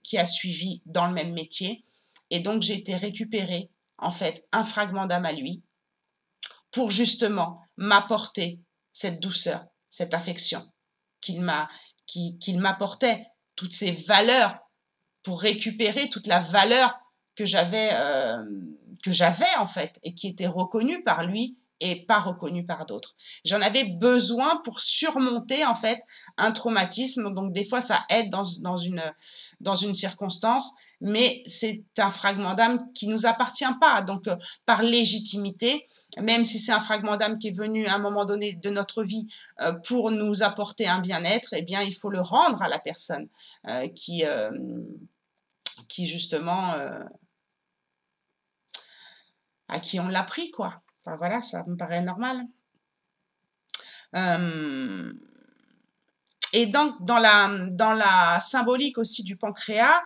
qui a suivi dans le même métier, et donc j'ai été récupérer en fait un fragment d'âme à lui pour justement m'apporter cette douceur, cette affection qu'il m'apportait, toutes ces valeurs, pour récupérer toute la valeur que j'avais en fait et qui était reconnue par lui et pas reconnue par d'autres. J'en avais besoin pour surmonter en fait un traumatisme. Donc des fois ça aide dans une circonstance, mais c'est un fragment d'âme qui nous appartient pas. Donc, par légitimité, même si c'est un fragment d'âme qui est venu à un moment donné de notre vie pour nous apporter un bien-être, eh bien, il faut le rendre à la personne qui justement, à qui on l'a pris, quoi. Enfin, voilà, ça me paraît normal. Et donc, dans la symbolique aussi du pancréas,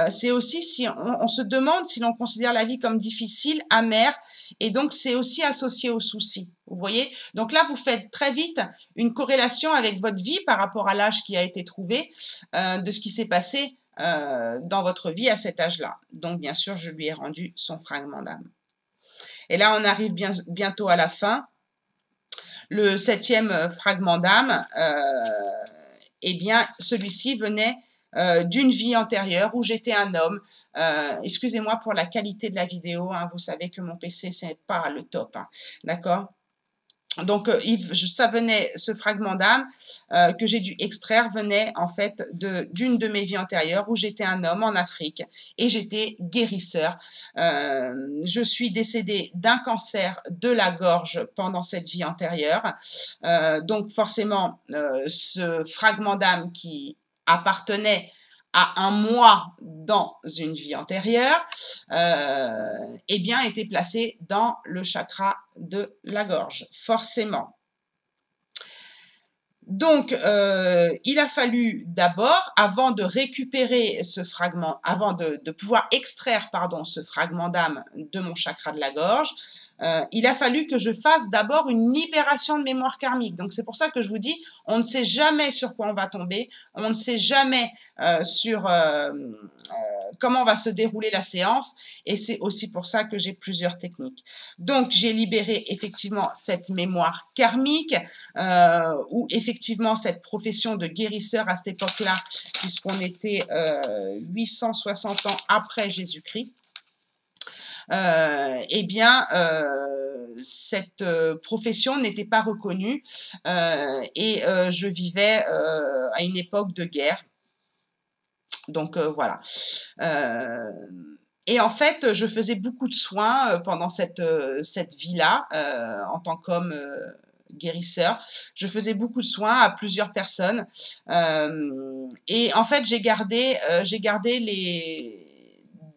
c'est aussi si on se demande si l'on considère la vie comme difficile, amère, et donc c'est aussi associé au souci. Vous voyez? Donc là, vous faites très vite une corrélation avec votre vie par rapport à l'âge qui a été trouvé, de ce qui s'est passé dans votre vie à cet âge-là. Donc, bien sûr, je lui ai rendu son fragment d'âme. Et là, on arrive bientôt à la fin. Le 7e fragment d'âme, eh bien, celui-ci venait d'une vie antérieure où j'étais un homme. Excusez-moi pour la qualité de la vidéo, hein, vous savez que mon PC, c'est pas le top, hein, d'accord? Donc, ce fragment d'âme que j'ai dû extraire venait en fait d'une de mes vies antérieures où j'étais un homme en Afrique et j'étais guérisseur. Je suis décédée d'un cancer de la gorge pendant cette vie antérieure. Donc, forcément, ce fragment d'âme qui appartenait à un moi dans une vie antérieure, eh bien, était placé dans le chakra de la gorge, forcément. Donc, il a fallu d'abord, avant de récupérer ce fragment, avant de pouvoir extraire, pardon, ce fragment d'âme de mon chakra de la gorge, il a fallu que je fasse d'abord une libération de mémoire karmique. Donc, c'est pour ça que je vous dis, on ne sait jamais sur quoi on va tomber, on ne sait jamais sur comment va se dérouler la séance, et c'est aussi pour ça que j'ai plusieurs techniques. Donc, j'ai libéré effectivement cette mémoire karmique, où effectivement cette profession de guérisseur à cette époque-là, puisqu'on était 860 ans après Jésus-Christ, eh bien, cette profession n'était pas reconnue et je vivais à une époque de guerre. Donc, voilà. Et en fait, je faisais beaucoup de soins pendant cette vie-là, en tant qu'homme guérisseur. Je faisais beaucoup de soins à plusieurs personnes. Et en fait, j'ai gardé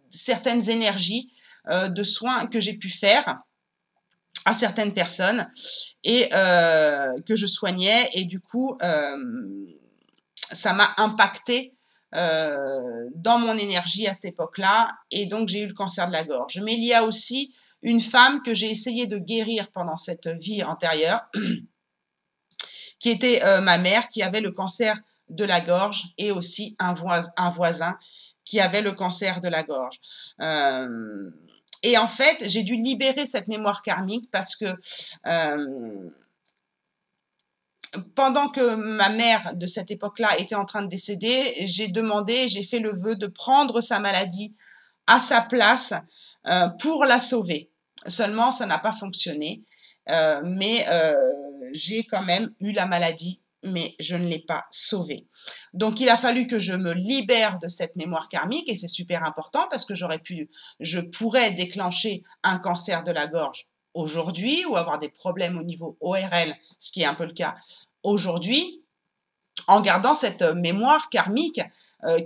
certaines énergies de soins que j'ai pu faire à certaines personnes et que je soignais. Et du coup, ça m'a impacté dans mon énergie à cette époque-là, et donc j'ai eu le cancer de la gorge. Mais il y a aussi une femme que j'ai essayé de guérir pendant cette vie antérieure, qui était ma mère, qui avait le cancer de la gorge, et aussi un voisin qui avait le cancer de la gorge. Et en fait, j'ai dû libérer cette mémoire karmique parce que pendant que ma mère de cette époque-là était en train de décéder, j'ai fait le vœu de prendre sa maladie à sa place pour la sauver. Seulement, ça n'a pas fonctionné, mais j'ai quand même eu la maladie, mais je ne l'ai pas sauvée. Donc, il a fallu que je me libère de cette mémoire karmique, et c'est super important parce que je pourrais déclencher un cancer de la gorge aujourd'hui ou avoir des problèmes au niveau ORL, ce qui est un peu le cas aujourd'hui, en gardant cette mémoire karmique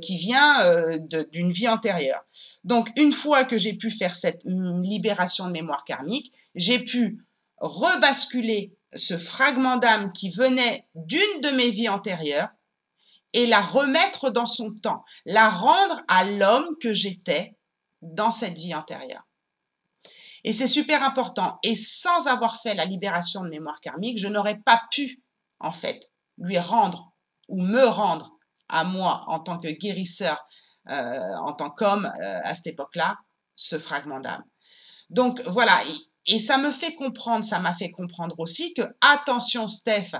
qui vient d'une vie antérieure. Donc, une fois que j'ai pu faire cette libération de mémoire karmique, j'ai pu rebasculer ce fragment d'âme qui venait d'une de mes vies antérieures et la remettre dans son temps, la rendre à l'homme que j'étais dans cette vie antérieure. Et c'est super important. Et sans avoir fait la libération de mémoire karmique, je n'aurais pas pu, en fait, lui rendre ou me rendre à moi en tant que guérisseur, en tant qu'homme à cette époque-là, ce fragment d'âme. Donc voilà, et ça m'a fait comprendre aussi que, attention Steph,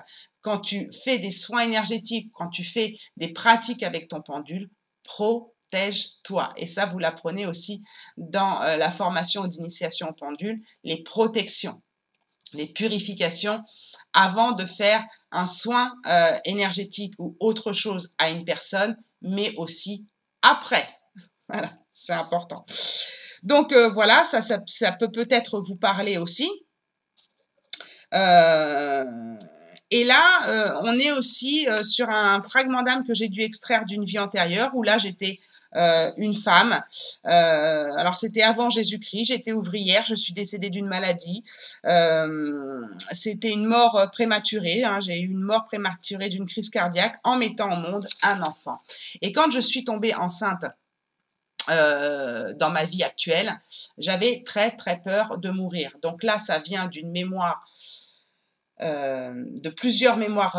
quand tu fais des soins énergétiques, quand tu fais des pratiques avec ton pendule, protège-toi. Et ça, vous l'apprenez aussi dans la formation d'initiation au pendule, les protections, les purifications, avant de faire un soin énergétique ou autre chose à une personne, mais aussi après. Voilà, C'est important. Donc voilà, ça peut peut-être vous parler aussi. Et là, on est aussi sur un fragment d'âme que j'ai dû extraire d'une vie antérieure, où là, j'étais une femme. Alors, c'était avant Jésus-Christ, j'étais ouvrière, je suis décédée d'une maladie. C'était une mort prématurée, hein, j'ai eu une mort prématurée d'une crise cardiaque en mettant au monde un enfant. Et quand je suis tombée enceinte, dans ma vie actuelle, j'avais très très peur de mourir. Donc là, ça vient d'une mémoire, de plusieurs mémoires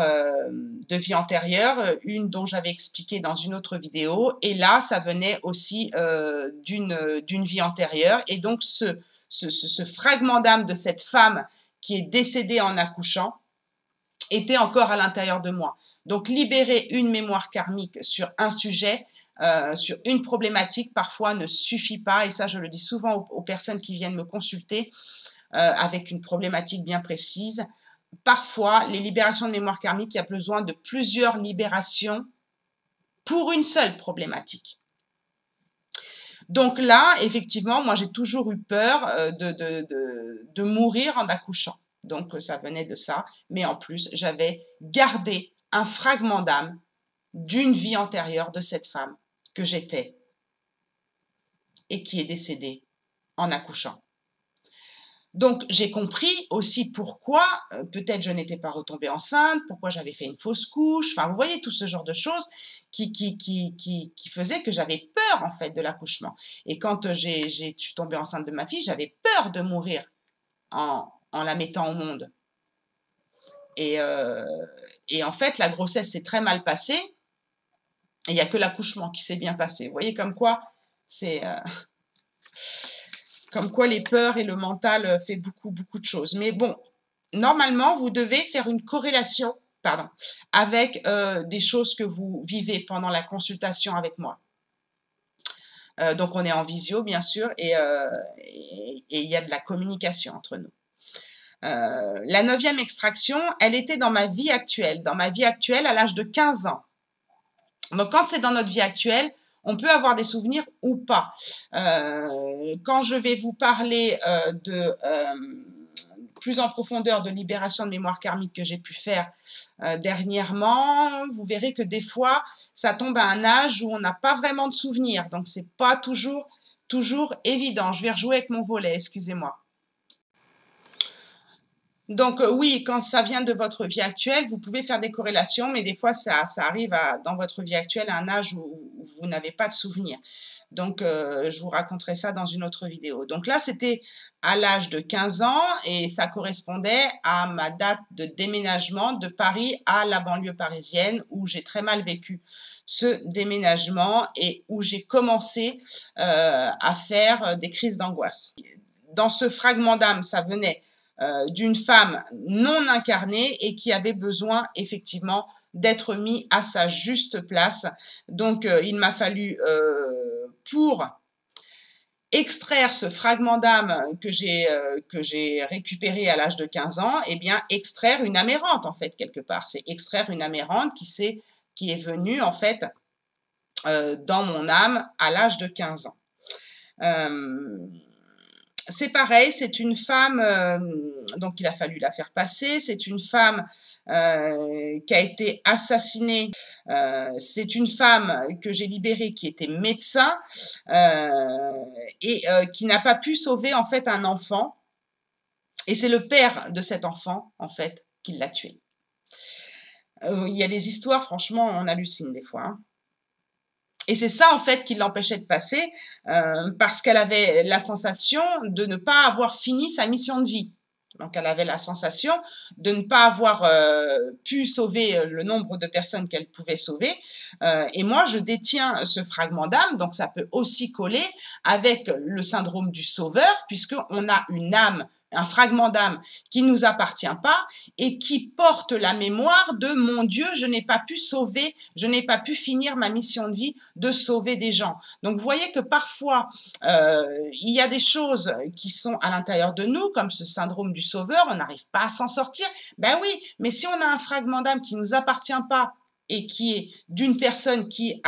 de vie antérieure, une dont j'avais expliqué dans une autre vidéo, et là, ça venait aussi d'une vie antérieure. Et donc, ce fragment d'âme de cette femme qui est décédée en accouchant était encore à l'intérieur de moi. Donc, libérer une mémoire karmique sur un sujet, sur une problématique, parfois ne suffit pas. Et ça, je le dis souvent aux personnes qui viennent me consulter avec une problématique bien précise. Parfois, les libérations de mémoire karmique, il y a besoin de plusieurs libérations pour une seule problématique. Donc là, effectivement, moi, j'ai toujours eu peur de mourir en accouchant. Donc, ça venait de ça. Mais en plus, j'avais gardé un fragment d'âme d'une vie antérieure de cette femme que j'étais et qui est décédée en accouchant. Donc, j'ai compris aussi pourquoi peut-être je n'étais pas retombée enceinte, pourquoi j'avais fait une fausse couche. Enfin, vous voyez, tout ce genre de choses qui faisaient que j'avais peur, en fait, de l'accouchement. Et quand je suis tombée enceinte de ma fille, j'avais peur de mourir en la mettant au monde. Et en fait, la grossesse s'est très mal passée. Et il n'y a que l'accouchement qui s'est bien passé. Vous voyez, comme quoi c'est... Comme quoi les peurs et le mental fait beaucoup, beaucoup de choses. Mais bon, normalement, vous devez faire une corrélation avec des choses que vous vivez pendant la consultation avec moi. Donc, on est en visio, bien sûr, et il y a de la communication entre nous. La 9e extraction, elle était dans ma vie actuelle. Dans ma vie actuelle, à l'âge de 15 ans. Donc, quand c'est dans notre vie actuelle, on peut avoir des souvenirs ou pas. Quand je vais vous parler plus en profondeur de libération de mémoire karmique que j'ai pu faire dernièrement, vous verrez que des fois, ça tombe à un âge où on n'a pas vraiment de souvenirs. Donc, c'est pas toujours évident. Je vais rejouer avec mon volet, excusez-moi. Donc oui, quand ça vient de votre vie actuelle, vous pouvez faire des corrélations, mais des fois, ça arrive dans votre vie actuelle à un âge où vous n'avez pas de souvenirs. Donc, je vous raconterai ça dans une autre vidéo. Donc là, c'était à l'âge de 15 ans et ça correspondait à ma date de déménagement de Paris à la banlieue parisienne où j'ai très mal vécu ce déménagement et où j'ai commencé à faire des crises d'angoisse. Dans ce fragment d'âme, ça venait d'une femme non incarnée et qui avait besoin effectivement d'être mis à sa juste place. Donc, il m'a fallu, pour extraire ce fragment d'âme que j'ai récupéré à l'âge de 15 ans, eh bien, extraire une âme errante, en fait, quelque part. C'est extraire une âme errante qui est venue, en fait, dans mon âme à l'âge de 15 ans. C'est pareil, c'est une femme, donc il a fallu la faire passer, c'est une femme qui a été assassinée, c'est une femme que j'ai libérée qui était médecin et qui n'a pas pu sauver en fait un enfant et c'est le père de cet enfant en fait qui l'a tué. Il y a des histoires, franchement, on hallucine des fois, hein. Et c'est ça, en fait, qui l'empêchait de passer, parce qu'elle avait la sensation de ne pas avoir fini sa mission de vie. Donc, elle avait la sensation de ne pas avoir pu sauver le nombre de personnes qu'elle pouvait sauver. Et moi, je détiens ce fragment d'âme, donc ça peut aussi coller avec le syndrome du sauveur, puisqu'on a une âme, un fragment d'âme qui ne nous appartient pas et qui porte la mémoire de « mon Dieu, je n'ai pas pu sauver, je n'ai pas pu finir ma mission de vie de sauver des gens ». Donc, vous voyez que parfois, il y a des choses qui sont à l'intérieur de nous, comme ce syndrome du sauveur, on n'arrive pas à s'en sortir. Ben oui, mais si on a un fragment d'âme qui ne nous appartient pas, et qui est d'une personne qui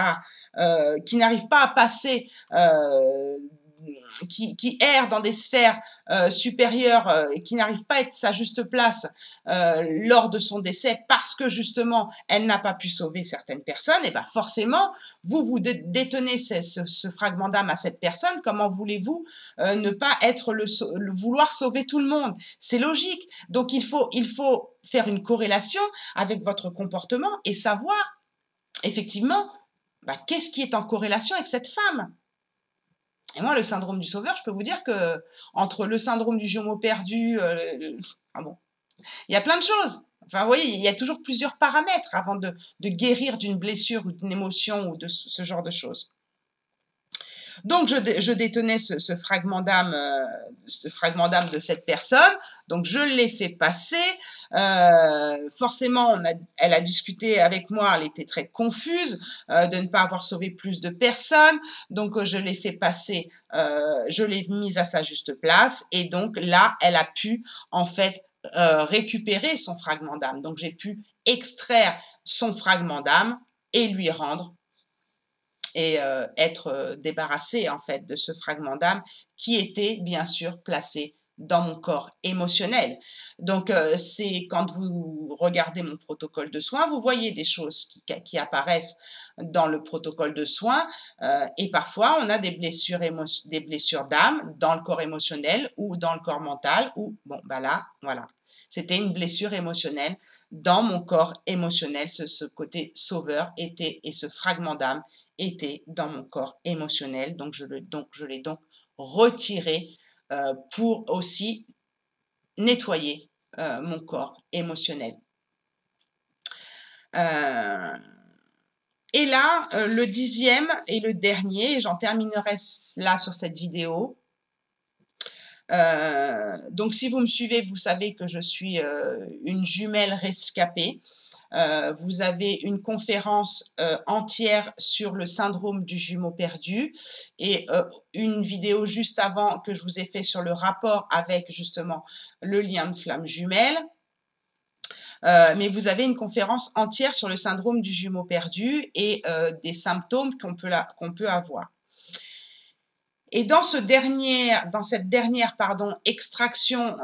n'arrive pas à passer, qui erre dans des sphères supérieures et qui n'arrive pas à être sa juste place lors de son décès parce que justement elle n'a pas pu sauver certaines personnes, et ben forcément vous détenez ce fragment d'âme à cette personne. Comment voulez-vous ne pas être vouloir sauver tout le monde? C'est logique. Donc il faut faire une corrélation avec votre comportement et savoir effectivement qu'est-ce qui est en corrélation avec cette femme. Et moi, le syndrome du sauveur, je peux vous dire que entre le syndrome du jumeau perdu, bon, il y a plein de choses. Enfin, vous voyez, il y a toujours plusieurs paramètres avant de guérir d'une blessure ou d'une émotion ou de ce genre de choses. Donc, je détenais ce fragment d'âme de cette personne. Donc, je l'ai fait passer. Forcément, elle a discuté avec moi. Elle était très confuse de ne pas avoir sauvé plus de personnes. Donc, je l'ai fait passer. Je l'ai mise à sa juste place. Et donc, là, elle a pu, en fait, récupérer son fragment d'âme. Donc, j'ai pu extraire son fragment d'âme et lui rendre et être débarrassée en fait de ce fragment d'âme qui était bien sûr placé dans mon corps émotionnel. Donc c'est quand vous regardez mon protocole de soins, vous voyez des choses qui apparaissent dans le protocole de soins et parfois on a des blessures d'âme dans le corps émotionnel ou dans le corps mental ou bon là voilà, c'était une blessure émotionnelle dans mon corps émotionnel, ce côté sauveur était et ce fragment d'âme était dans mon corps émotionnel. Donc, je l'ai donc retiré pour aussi nettoyer mon corps émotionnel. Et là, le 10e et le dernier, j'en terminerai là sur cette vidéo. Donc, si vous me suivez, vous savez que je suis une jumelle rescapée. Vous avez une conférence entière sur le syndrome du jumeau perdu et une vidéo juste avant que je vous ai fait sur le rapport avec justement le lien de flamme jumelle. Mais vous avez une conférence entière sur le syndrome du jumeau perdu et des symptômes qu'on peut avoir. Et dans cette dernière extraction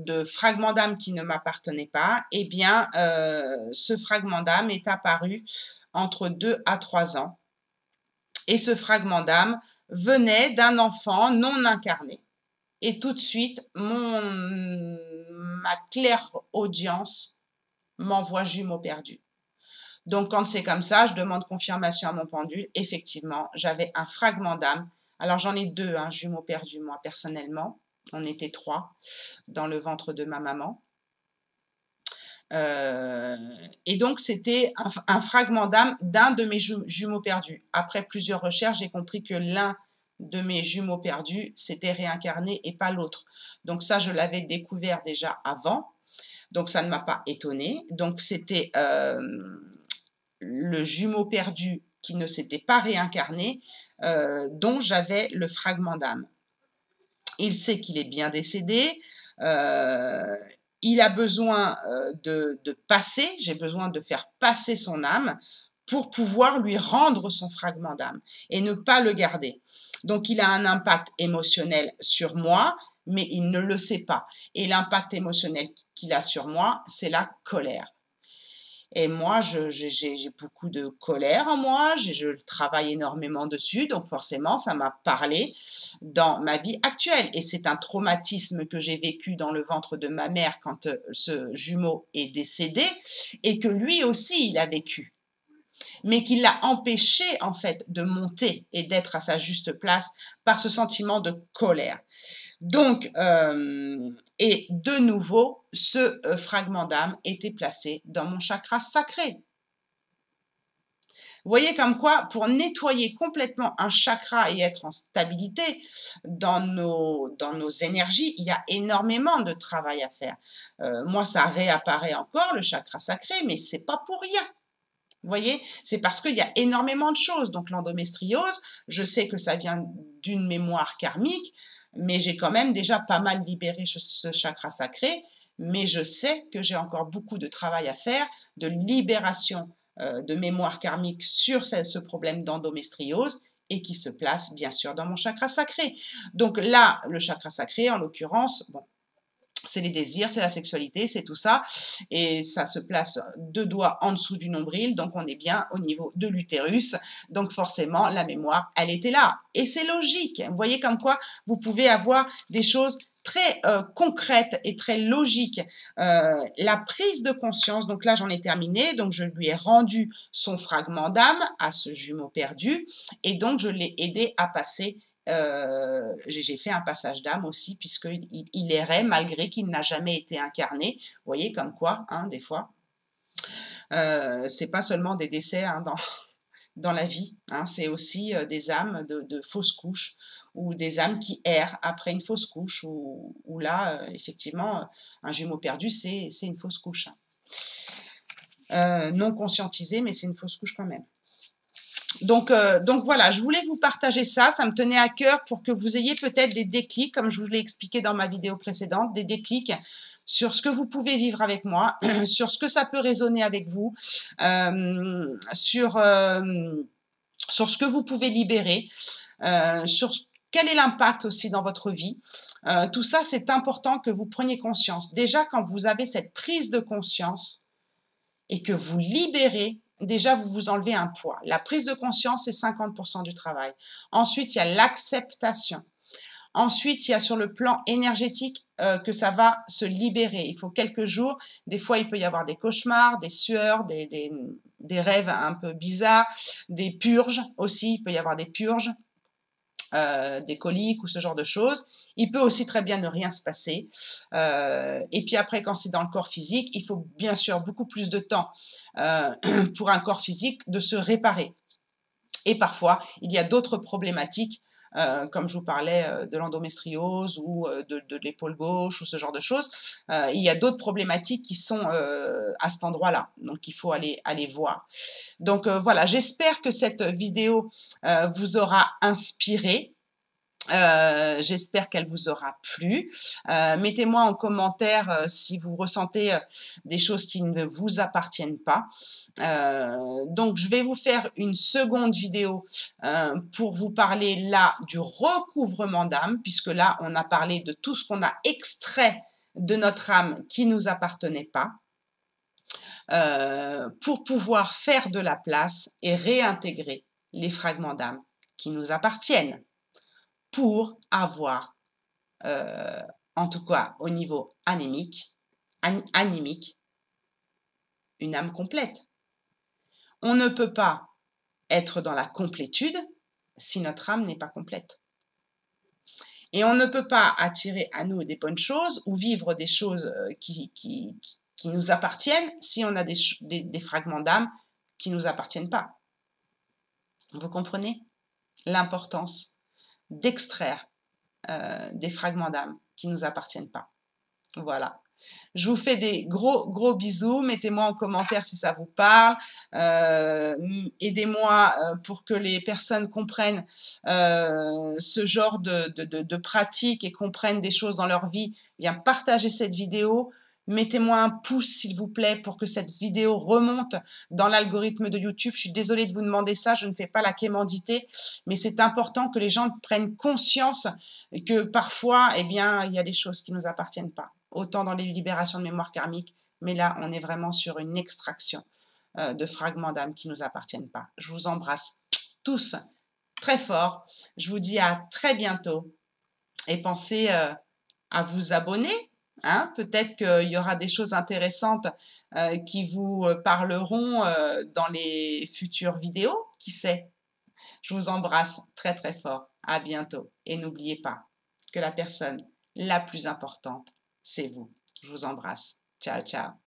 de fragment d'âme qui ne m'appartenait pas, eh bien, ce fragment d'âme est apparu entre 2 à 3 ans. Et ce fragment d'âme venait d'un enfant non incarné. Et tout de suite, ma claire audience m'envoie jumeau perdu. Donc, quand c'est comme ça, je demande confirmation à mon pendule. Effectivement, j'avais un fragment d'âme. Alors, j'en ai 2, jumeaux perdus, moi, personnellement. On était 3 dans le ventre de ma maman. Et donc, c'était un fragment d'âme d'un de mes jumeaux perdus. Après plusieurs recherches, j'ai compris que l'un de mes jumeaux perdus s'était réincarné et pas l'autre. Donc, ça, je l'avais découvert déjà avant. Donc, ça ne m'a pas étonnée. Donc, c'était le jumeau perdu qui ne s'était pas réincarné, dont j'avais le fragment d'âme. Il sait qu'il est bien décédé, il a besoin de passer, j'ai besoin de faire passer son âme pour pouvoir lui rendre son fragment d'âme et ne pas le garder. Donc il a un impact émotionnel sur moi, mais il ne le sait pas. Et l'impact émotionnel qu'il a sur moi, c'est la colère. Et moi, j'ai beaucoup de colère en moi, je travaille énormément dessus, donc forcément, ça m'a parlé dans ma vie actuelle. Et c'est un traumatisme que j'ai vécu dans le ventre de ma mère quand ce jumeau est décédé et que lui aussi, il a vécu. Mais qui l'a empêché, en fait, de monter et d'être à sa juste place par ce sentiment de colère. Donc, et de nouveau, ce fragment d'âme était placé dans mon chakra sacré. Vous voyez comme quoi, pour nettoyer complètement un chakra et être en stabilité dans nos énergies, il y a énormément de travail à faire. Moi, ça réapparaît encore, le chakra sacré, mais c'est pas pour rien. Vous voyez, c'est parce qu'il y a énormément de choses. Donc, l'endométriose, je sais que ça vient d'une mémoire karmique, mais j'ai quand même déjà pas mal libéré ce chakra sacré, mais je sais que j'ai encore beaucoup de travail à faire, de libération de mémoire karmique sur ce problème d'endométriose et qui se place bien sûr dans mon chakra sacré. Donc là, le chakra sacré, en l'occurrence, bon, c'est les désirs, c'est la sexualité, c'est tout ça. Et ça se place 2 doigts en dessous du nombril, donc on est bien au niveau de l'utérus. Donc forcément, la mémoire, elle était là. Et c'est logique. Vous voyez comme quoi vous pouvez avoir des choses très concrètes et très logiques. La prise de conscience, donc là j'en ai terminé, donc je lui ai rendu son fragment d'âme à ce jumeau perdu, et donc je l'ai aidé à passer j'ai fait un passage d'âme aussi, puisqu'il errait malgré qu'il n'a jamais été incarné. Vous voyez, comme quoi, hein, des fois, c'est pas seulement des décès hein, dans la vie, hein, c'est aussi des âmes de fausses couches ou des âmes qui errent après une fausse couche, où là, effectivement, un jumeau perdu, c'est une fausse couche. Non conscientisée, mais c'est une fausse couche quand même. Donc voilà, je voulais vous partager ça, ça me tenait à cœur pour que vous ayez peut-être des déclics, comme je vous l'ai expliqué dans ma vidéo précédente, des déclics sur ce que vous pouvez vivre avec moi, sur ce que ça peut résonner avec vous, sur ce que vous pouvez libérer, sur quel est l'impact aussi dans votre vie. Tout ça, c'est important que vous preniez conscience. Déjà, quand vous avez cette prise de conscience et que vous libérez, déjà, vous vous enlevez un poids. La prise de conscience, c'est 50% du travail. Ensuite, il y a l'acceptation. Ensuite, il y a sur le plan énergétique que ça va se libérer. Il faut quelques jours. Des fois, il peut y avoir des cauchemars, des sueurs, des rêves un peu bizarres, des purges aussi. Il peut y avoir des purges. Des coliques ou ce genre de choses. Il peut aussi très bien ne rien se passer. Et puis après, quand c'est dans le corps physique, il faut bien sûr beaucoup plus de temps pour un corps physique de se réparer. Et parfois, il y a d'autres problématiques, comme je vous parlais de l'endométriose ou de l'épaule gauche ou ce genre de choses. Il y a d'autres problématiques qui sont à cet endroit-là. Donc, il faut aller voir. Donc, voilà, j'espère que cette vidéo vous aura inspiré. J'espère qu'elle vous aura plu. Mettez-moi en commentaire si vous ressentez des choses qui ne vous appartiennent pas. Donc, je vais vous faire une seconde vidéo pour vous parler là du recouvrement d'âme, puisque là, on a parlé de tout ce qu'on a extrait de notre âme qui ne nous appartenait pas, pour pouvoir faire de la place et réintégrer les fragments d'âme qui nous appartiennent, pour avoir, en tout cas au niveau animique, une âme complète. On ne peut pas être dans la complétude si notre âme n'est pas complète. Et on ne peut pas attirer à nous des bonnes choses ou vivre des choses qui nous appartiennent si on a des fragments d'âme qui ne nous appartiennent pas. Vous comprenez l'importance d'extraire des fragments d'âme qui ne nous appartiennent pas. Voilà. Je vous fais des gros bisous. Mettez-moi en commentaire si ça vous parle. Aidez-moi pour que les personnes comprennent ce genre de pratique et comprennent des choses dans leur vie. Bien, partagez cette vidéo. Mettez-moi un pouce, s'il vous plaît, pour que cette vidéo remonte dans l'algorithme de YouTube. Je suis désolée de vous demander ça, je ne fais pas la quémandité, mais c'est important que les gens prennent conscience que parfois, eh bien, il y a des choses qui ne nous appartiennent pas. Autant dans les libérations de mémoire karmique, mais là, on est vraiment sur une extraction de fragments d'âme qui ne nous appartiennent pas. Je vous embrasse tous très fort. Je vous dis à très bientôt et pensez à vous abonner. Hein, peut-être qu'il y aura des choses intéressantes qui vous parleront dans les futures vidéos, qui sait. Je vous embrasse très fort. À bientôt. Et n'oubliez pas que la personne la plus importante, c'est vous. Je vous embrasse. Ciao, ciao.